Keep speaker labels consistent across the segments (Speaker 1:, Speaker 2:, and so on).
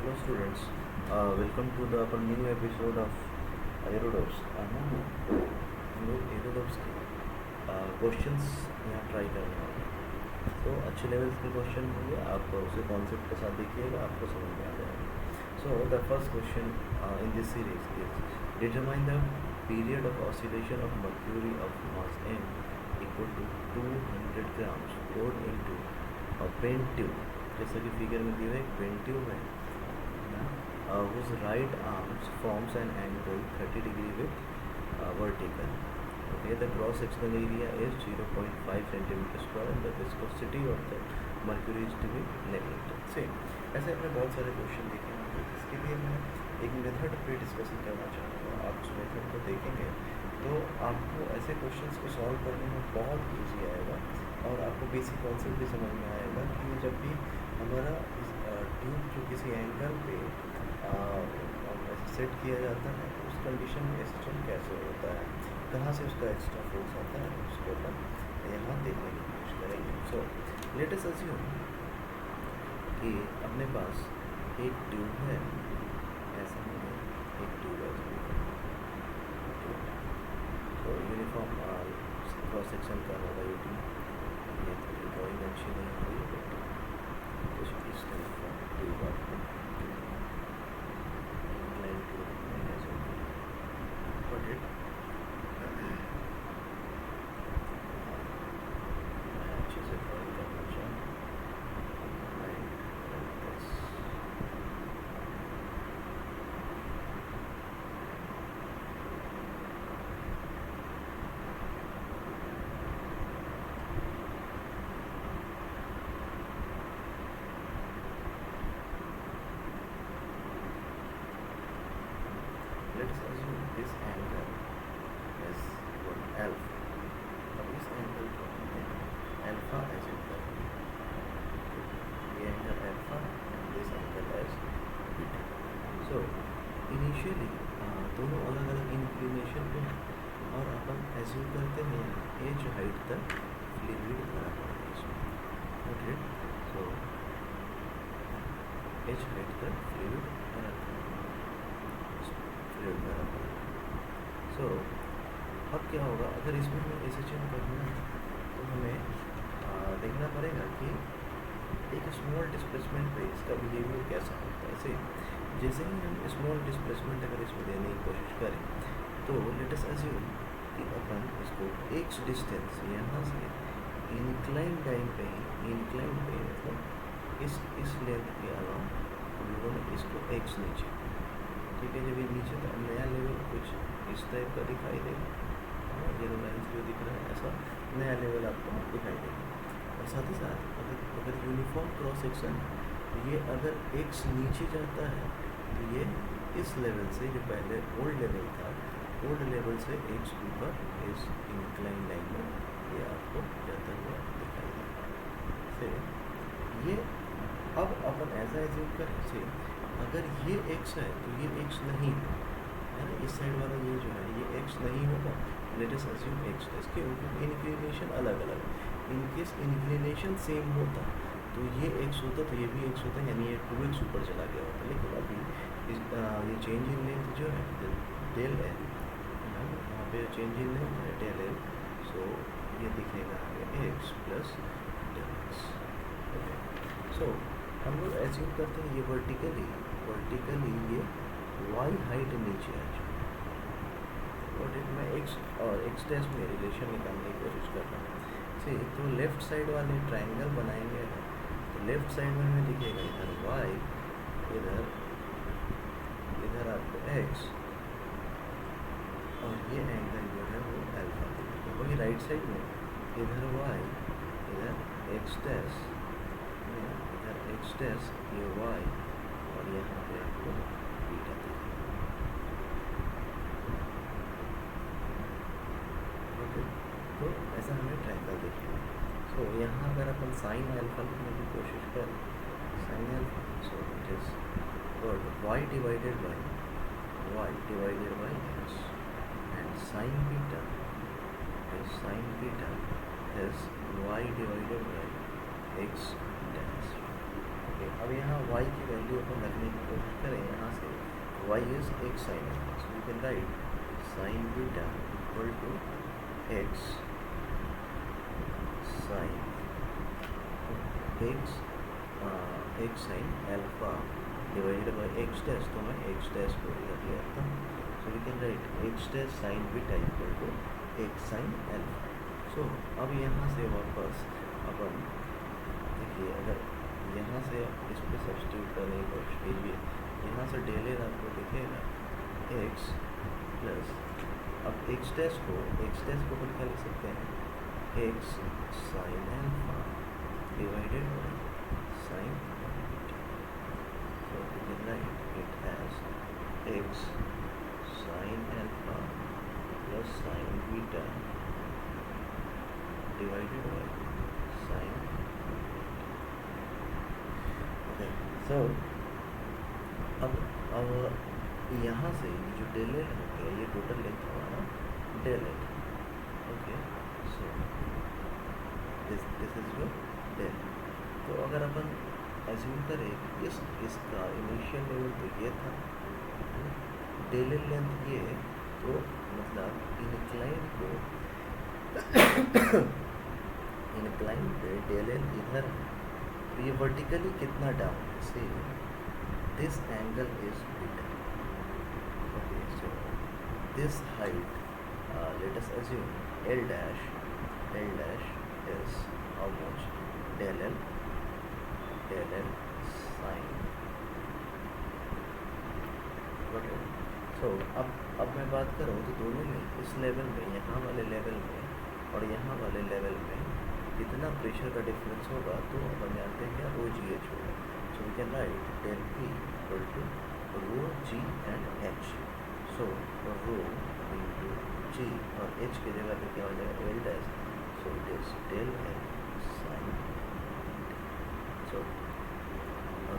Speaker 1: Hello students, welcome to the अपन new episode of एरोडॉप्स हम लोग एरोडॉप्स के क्वेश्चंस यहाँ ट्राई करने वाले हैं। तो अच्छे लेवल्स के क्वेश्चन होंगे, आप उसे कॉन्सेप्ट के साथ देखिएगा, आपको समझ में आ जाएगा। So the first question in this series is determine the period of oscillation of mercury of mass m equal to 200 grams poured into a pen tube। जैसा कि फिगर में दिया है, एक पेन ट्यूब है whose right arms forms an angle 30 degree with vertical. Okay, the cross sectional area is 0.5 centimeter square and the viscosity of the mercury is to be neglected. Same ऐसे हमने बहुत सारे question देखे हैं। इसके लिए मैं एक मेथड पे डिस्कशन करना चाहूँगा। आप उस मेथड को देखेंगे तो आपको ऐसे क्वेश्चंस को सॉल्व करने में बहुत ईजी आएगा और आपको बेसिक कॉन्सेप्ट भी समझ में आएगा कि जब भी हमारा ट्यूब जो किसी एंगल पे सेट किया जाता है तो उस कंडीशन में सिस्टम कैसे होता है, कहाँ से उसका एक्स्ट्रा फोर्स आता है, उसको अपन यहाँ देखने की कोशिश करेंगे। सो लेट अस अस्यूम कि अपने पास एक ट्यूब है, ऐसा नहीं एक ट्यूब है तो यूनिफॉर्म क्रॉस सेक्शन का होगा ये ट्यूब। ये ड्राइंग अच्छी नहीं हो रही है कुछ इस टाइप का ट्यूब आपको let's assume this angle is equal to alpha। अब इस एंगल को हमने अल्फा एज्यूम कर ये angle alpha and this angle as beta. So initially दोनों अलग अलग इंक्लिनेशन पे हैं और अपन एज्यूम करते हैं एज हाइट तक फ्लूइड भरा पड़ा है इसमें। ओके, सो एज हाइट तक फ्लूइड भरा सो अब क्या होगा, अगर इसमें हमें एसएचएम करना है तो हमें देखना पड़ेगा कि एक स्मॉल डिस्प्लेसमेंट पे इसका बिहेवियर कैसा होता है। जैसे ही हम स्मॉल डिस्प्लेसमेंट अगर इसमें देने की कोशिश करें तो लेट अस अस्यूम कि अपन इसको एक्स डिस्टेंस यहाँ से इंक्लाइन लाइन पे मतलब इस लेंथ के अलावा हम लोगों ने इसको एक्स नीचे, ठीक है, जब ये नीचे तो नया लेवल कुछ इस टाइप का दिखाई देगा, येलो लाइन्स जो दिख रहा है ऐसा नया लेवल आपको दिखाई देगा। और साथ ही साथ अगर यूनिफॉर्म क्रॉस सेक्शन ये अगर एक्स नीचे जाता है तो ये इस लेवल से जो पहले ओल्ड लेवल था, ओल्ड लेवल से एक्स ऊपर इस इंक्लाइन लाइन में ये आपको जाता हुआ दिखाई देगा। फिर ये अब अपन ऐसा एज्यूम करें से अगर ये x है तो ये x नहीं है ना, इस साइड वाला ये जो है ये x नहीं होगा। लेट अस अस्यूम x है, इसके इंक्लिनेशन अलग अलग, इनकेस इंक्लिनेशन सेम होता तो ये x होता तो ये भी x होता, यानी ये 2x ऊपर चला गया होता। लेकिन अभी ये चेंज इन लेंथ जो है डेल एल, यहाँ पे चेंज इन लेंथ है डेल एल, सो ये दिखेगा आगे x plus del x. Okay, so हम लोग एज्यूम करते हैं ये वर्टिकली ये y हाइट नीचे आ जाए और मैं x और x डैश में रिलेशन निकालने की कोशिश कर रहा हूँ। तो लेफ़्ट साइड वाले ट्रायंगल बनाएंगे तो लेफ़्ट साइड में हमें दिखेगा इधर y, इधर आपको x और ये एंगल जो है वो अल्फा दिखेगा। वही राइट साइड में इधर y, इधर x डैश, ये y और यहाँ पे आपको बीटा दिखेगा। ओके, तो ऐसा हमें ट्रायंगल दिखेगा। सो यहाँ अगर अपन साइन अल्फा लिखने की कोशिश करें, sine alpha, so it is y divided by x and sign beta is y divided by x dash. Okay, अब यहाँ y की वैल्यू अपन रखने की कोशिश करें। यहाँ से y is x sin alpha, so we can write sin beta equal to x sin x sin alpha divided by x dash, तो मैं x dash को इधर ले आता हूँ, so we can write x dash sin beta equal to x sin alpha। so अब यहाँ से वापस अपन देखिए, अगर यहाँ से इस पर सब्स्टिट्यूट करने की कोशिश कीजिए, यहाँ से डेल एल आपको दिखेगा x प्लस, अब x डैश को अपन क्या लिख सकते हैं, x sin alpha divided by sin beta, so we can write it as x sin alpha plus sin beta divided by sin beta। okay, so अब यहाँ से जो डेल एल हो गया, ये टोटल लेंथ हमारा del L. Okay, so this is your del. तो अगर अपन एज्यूम करें कि इसका इनिशियल लेवल तो ये था, डेल एल लेंथ ये, तो मतलब इनक्लाइन पे डेल एल इधर है, तो ये वर्टिकली कितना डाउन है, से this angle is beta. okay, so this height, let us assume L dash is how much, del L sin, got it? so अब मैं बात करूँ तो दोनों में, इस लेवल में, यहाँ वाले लेवल में और यहाँ वाले लेवल में कितना प्रेशर का डिफरेंस होगा, तो अपन जानते हैं क्या, रो जी एच होगा। so we can write del P equal to rho g and h, so rho into g और h की जगह पे क्या हो जाएगा, L dash, so it is del L sin beta। so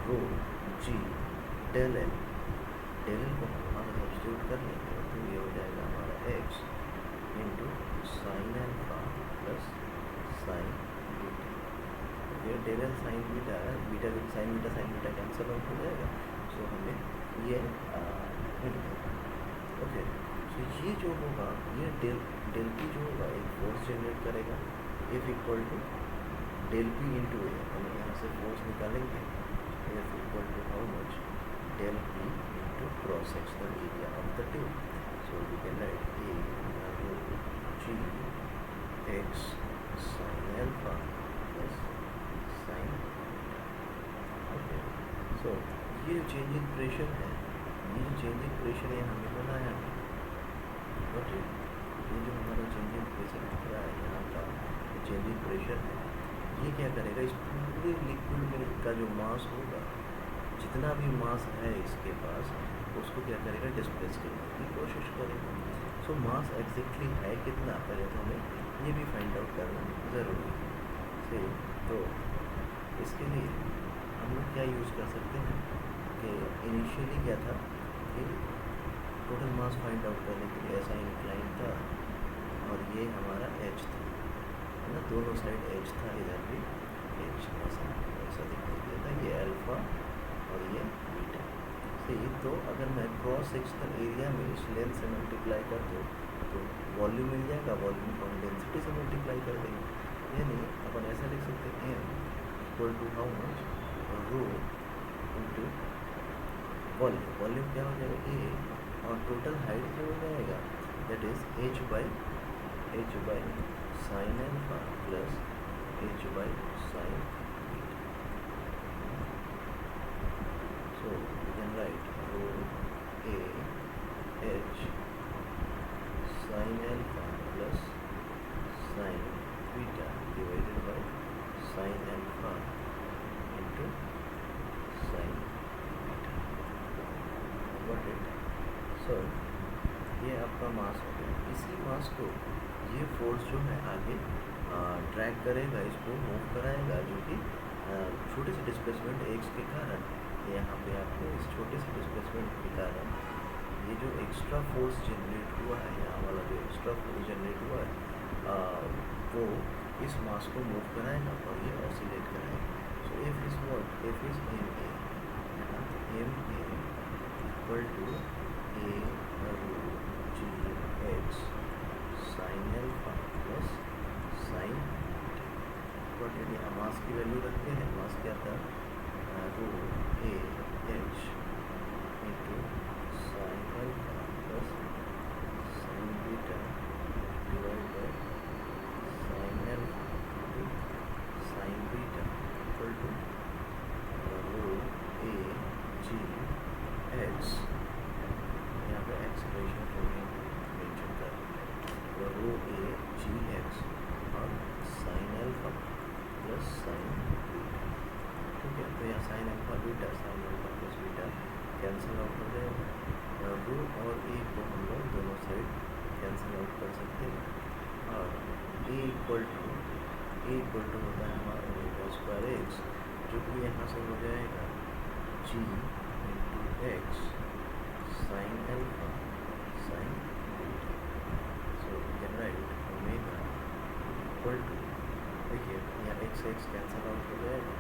Speaker 1: rho g del L को हम वहाँ सब्स्टिट्यूट कर लेंगे, तो ये हो जाएगा हमारा x into sine alpha plus sine beta. ये डेल एल साइन बीटा है, beta with sign beta cancel out हो जाएगा, सो हमें ये मिल गया। ओके, सो ये जो होगा, ये डेल पी जो होगा एक फोर्स जनरेट करेगा, F equal to del P into A, हम यहाँ से फोर्स निकालेंगे, F equal to how much, del P into cross sectional area of the tube. So we can write a g x sine alpha plus sine beta. Okay, so ये change इन pressure है, ये जो change in pressure है हमने बनाया है, okay, ये जो हमारा चेंज इन प्रेशर दिख रहा है यहाँ का, चेंज इन प्रेशर है, ये क्या करेगा, इस पूरे लिक्विड में का जो मास होगा, जितना भी मास है इसके पास, उसको क्या करेगा, डिस्प्लेस करने की कोशिश करेगा। सो मास एग्जैक्टली है कितना, पहले तो हमें ये भी फाइंड आउट करना ज़रूरी है। तो इसके लिए हम लोग क्या यूज़ कर सकते हैं कि इनिशियली क्या था कि टोटल मास फाइंड आउट करने के लिए ऐसा इंक्लाइन था, और ये हमारा एच था, है ना, दोनों साइड एच था, इधर भी एच ऐसा दिखाई दिया था, ये अल्फा और ये बीटा। सही, तो अगर मैं क्रॉस सेक्शनल एरिया में इस लेंथ से मल्टीप्लाई कर दूँ तो वॉल्यूम मिल जाएगा, वॉल्यूम को हम डेंसिटी से मल्टीप्लाई कर देंगे, यानी अपन ऐसा लिख सकते हैं m equal to how much, rho into volume क्या हो जाएगा, ए, और टोटल हाइट क्या हो जाएगा, that is h by sine alpha plus h by sine beta. So we can write rho a h sin alpha plus sin beta divided by sin alpha into sin beta, got it? so ये आपका मास हो गया। इसी मास को ये force जो है आगे ड्रैग करेगा, इसको मूव कराएगा, जो कि छोटे से डिस्प्लेसमेंट एक्स के कारण, यहाँ पे आपको इस छोटे से डिस्प्लेसमेंट के कारण ये जो एक्स्ट्रा फोर्स जनरेट हुआ है, यहाँ वाला जो एक्स्ट्रा फोर्स जनरेट हुआ है, वो इस मास को मूव कराएगा और ये ऑसिलेट कराएगा। सो f is what? f is ma. यहाँ ma equal to a root g x sin alpha plus sin what है यहाँ मास की वैल्यू रखते हैं. मास क्या था? रो a h into sin alpha plus sin beta divided by sin alpha into sin beta equal to row a g x. यहाँ पे expression को मेंशन कर रो a g x और sin alpha plus sin beta. ठीक है, तो यहाँ sin alpha beta sin alpha plus beta cancel out हो जाएगा. रो और a को हम लोग दोनों साइड कैंसिल आउट कर सकते हैं और a इक्वल टू होता है हमारा ओमेगा स्क्वायर एक्स, जो कि यहाँ से हो जाएगा g into x sine alpha sine beta. So we can write omega equal to, देखिए यहाँ एक्स कैंसिल आउट हो जाएगा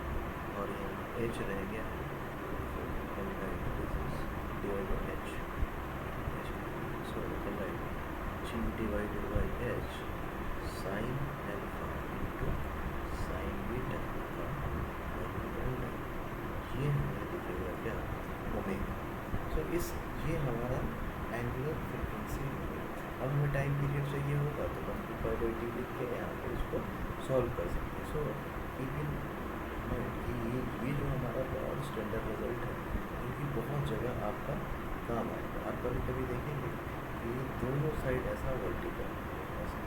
Speaker 1: और यहाँ एच रह गया है. So we can write this is divide by h. So we can write g divided by h sine alpha into sine beta का ये हमें दिखेगा क्या? ओमेगा. सो ये हमारा एंगुलर फ्रीक्वेंसी है. अब हमें टाइम पीरियड चाहिए होगा तो 1/2 लिख के यहाँ पर इसको सॉल्व कर सकते हैं. सो इवन ये जो हमारा बहुत स्टैंडर्ड रिजल्ट है, क्योंकि बहुत जगह आपका काम आएगा. आप कभी कभी देखेंगे कि दोनों साइड ऐसा वर्टिकल ऐसा,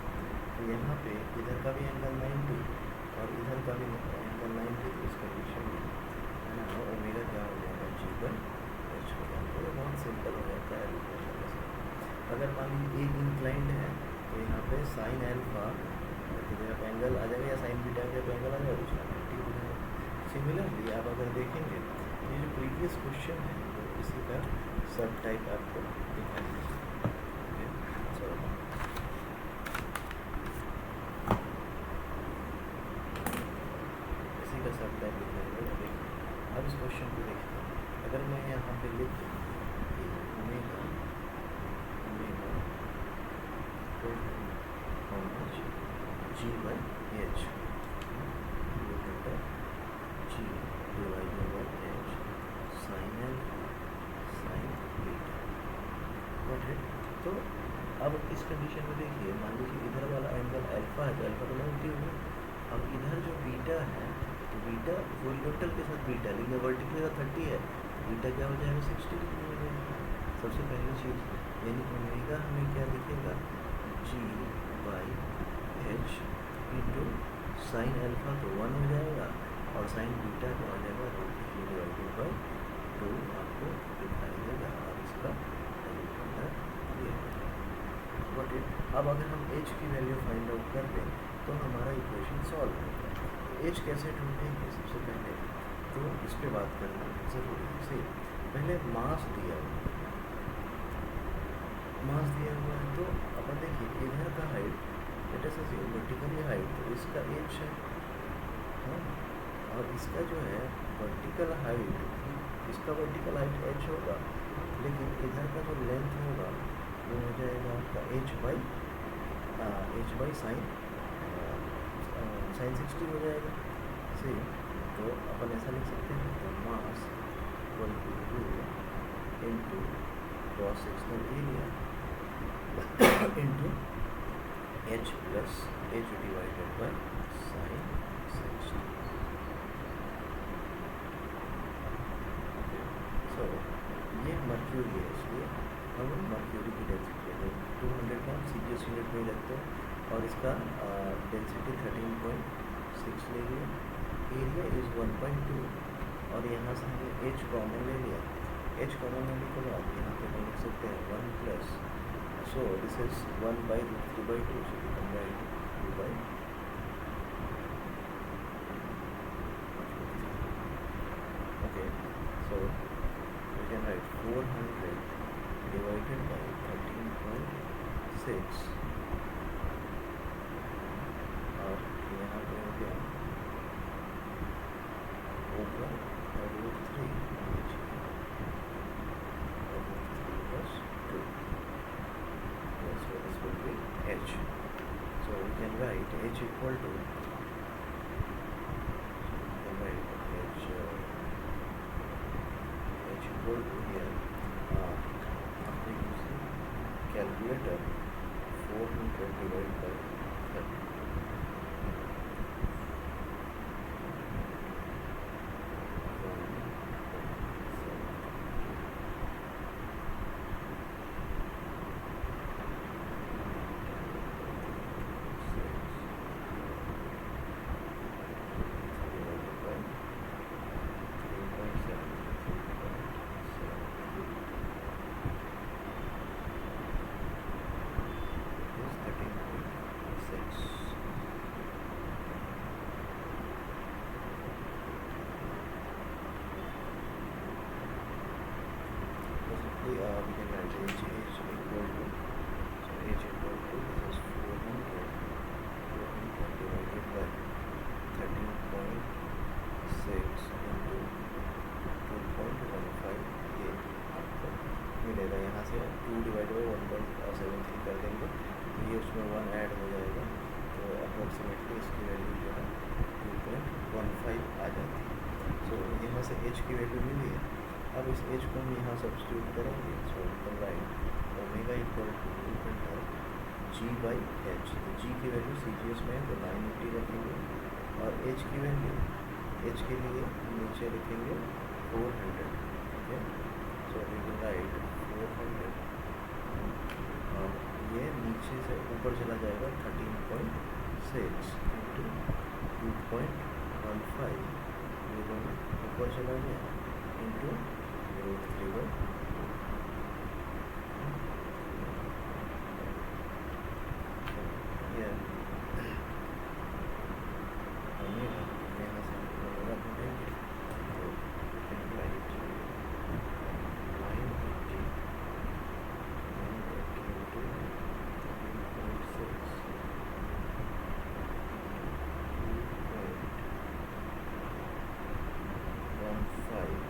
Speaker 1: तो यहाँ पे इधर का भी एंगल 90 और इधर का भी एंगल 90, तो इस कंडीशन में है ना ओमेगा क्या हो जाएगा? जी पर एच हो जाएगा. तो बहुत सिंपल हो जाता है. अगर मान लीजिए एक इंक्लाइंड है तो यहाँ पे साइन एल्फा जब एंगल आ जाएगा या साइन बीटा जब एंगल आ जाएगा दूसरा 90 हो जाएगा. सिमिलरली आप अगर देखेंगे ये जो प्रीवियस क्वेश्चन है वो इसी का सब टाइप आपको दिखाएंगे. इसी का सब टाइप दिखाएंगे. अब इस क्वेश्चन को देखते हैं. अगर मैं यहाँ पे लिख दूँ omega g by h g divided by h sine alpha sine beta. Got it. तो अब इस कंडीशन में देखिए, मान लीजिए इधर वाला एंगल अल्फा है तो अल्फा तो 90 होगा. अब इधर जो बीटा है तो बीटा हॉरिजॉन्टल के साथ बीटा, लेकिन वर्टिकल के साथ 30 है तो बीटा क्या हो जाएगा? 60 डिग्री हो जाएगा. सबसे पहली चीज़ यानी ओमेगा हमें क्या दिखेगा? G by h into sine alpha तो 1 हो जाएगा और साइन बीटा क्या हो जाएगा? डिवाइडेड बाई 2 आपको दिखाई देगा और इसका ये हो जाएगा. बट अब अगर हम एच की वैल्यू फाइंड आउट कर दें तो हमारा इक्वेशन सॉल्व होगा. एच कैसे ढूंढेंगे? सबसे पहले तो इस पर बात करना ज़रूरी है. सही, पहले मास दिया हुआ है तो अपन देखिए इधर का height let us assume vertically height, तो इसका एच है और इसका जो है वर्टिकल हाइट, इसका वर्टिकल हाइट एच होगा, लेकिन इधर का जो लेंथ होगा वो हो जाएगा आपका एच बाई साइन 60 हो जाएगा. सही, तो अपन ऐसा लिख सकते हैं तो मास इक्वल टू रू into cross sectional area into H plus H divided by sine 60. सो ये मर्क्यूरी है, इसलिए हम मर्क्यूरी की डेंसिटी है 200 ग्राम सीजीएस यूनिट में रखते हैं और इसका डेंसिटी 13.6 ले लिया. एरिया इज़ 1.2 और यहाँ से हमने एच कॉमन ले लिया. एच कॉमन लेने के बाद यहाँ पे हम लिख सकते हैं 1 plus, so this is 1/3/2, so we can write 2/. Okay, so we can write 400 divided by 13.6 और यहाँ पे हो गया ऊपर √3 नीचे √3 plus 2. So this will be h. So we can write h equal to h equal to here after using calculator 400 divided by 30. We can write h equal to, so h equal to, this is 400 divided by 13.6 into 2.15 ये आपको मिलेगा। यहाँ से 2 divide by 1.73 कर देंगे तो ये उसमें 1 ऐड हो जाएगा, तो अप्रोक्सीमेटली इसकी वैल्यू जो है 2.15 आ जाती है। सो यहाँ से h की वैल्यू मिली है। अब इस एज को हम यहाँ सब्स्टिट्यूट करेंगे। सो we can write omega equal to ji by H. तो जी की वैल्यू CGS में है तो 980 रखेंगे और एच की वैल्यू एच के लिए नीचे लिखेंगे 400। Okay, so we can write 400 और ये नीचे से ऊपर चला जाएगा 13.6 इंटू 2.15, ये दोनों ऊपर चला गया इंटू √3 by 2. ओमेगा यहाँ से ओमेगा ढूंढेंगे तो right 980 into 13.6 2.15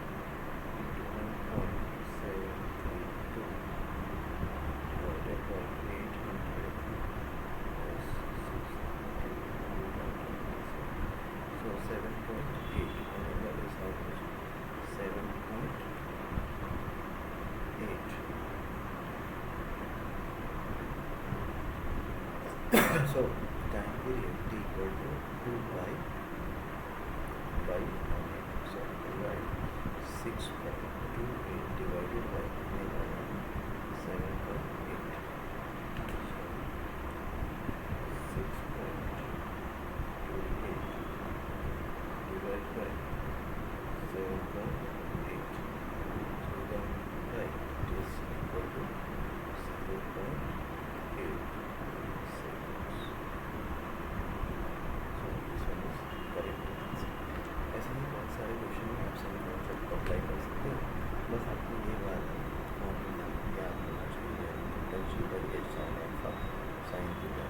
Speaker 1: into 1.732 divided by 800 plus 600. So 7.8, omega is how much? 7.8. So time period t equal to 2 pi by omega. So divide 6.28 divided by omega 7.8. So 6.28 divided by 7.8. So then right, it is equal to 0.8 seconds. So this one is correct answer. ऐसे ही बहुत सारे question में आप सभी concept को apply कर सकते हो। बस आपको ये बात फॉर्मूला याद होना चाहिए। G by h sine alpha sine theta